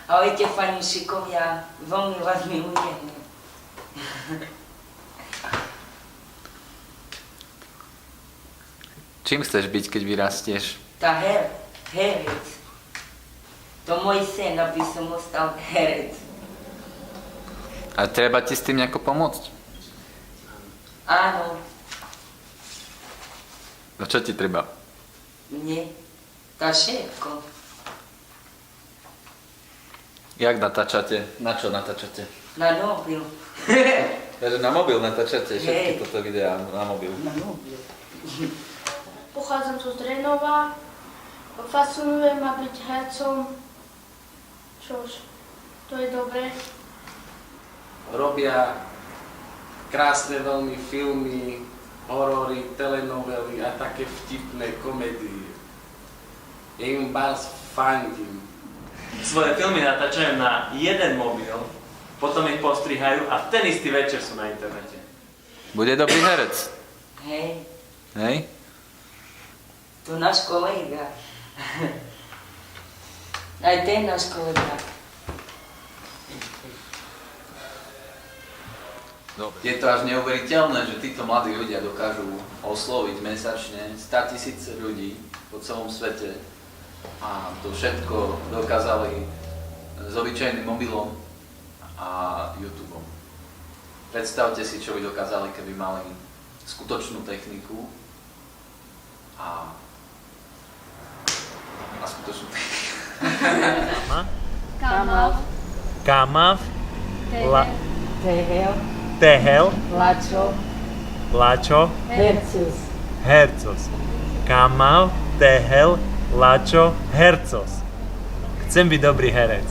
Ahojte, pani šikovia, veľmi vás milujem. Čím chceš byť, keď vyrastieš? Tá herec. To môj sen, aby som ostal herec. A treba ti s tým nejako pomôcť? Áno, No čo ti treba? mne. Tá všetko. Jak natáčate? Na čo natáčate? Na mobil. Takže na mobil natáčate všetky Hej. toto videá na mobil. Na mobil. Pochádzam zo Zdrenova, fascinuje ma byť hercom. Čož, to je dobré. Robia krásne veľmi filmy, horory, telenovely a také vtipné komédie. Ja im vás fandím. Svoje filmy natáčajú na jeden mobil, potom ich postrihajú a v ten istý večer sú na internete. Bude dobrý herec. Hej, Hej? to náš kolega. Aj ten náš kolega. Dobre. Je to až neuveriteľné, že títo mladí ľudia dokážu osloviť mesačne 100 000 ľudí po celom svete a to všetko dokázali s obyčajným mobilom a YouTubeom. Predstavte si, čo by dokázali, keby mali skutočnú techniku a skutočnú techniku. Kamal, Kamav, Tehel, Tehel, Lačo, Lačo, Hercus. Hercos. Kamav, Tehel, Lačo, Hercos. Chcem byť dobrý herec.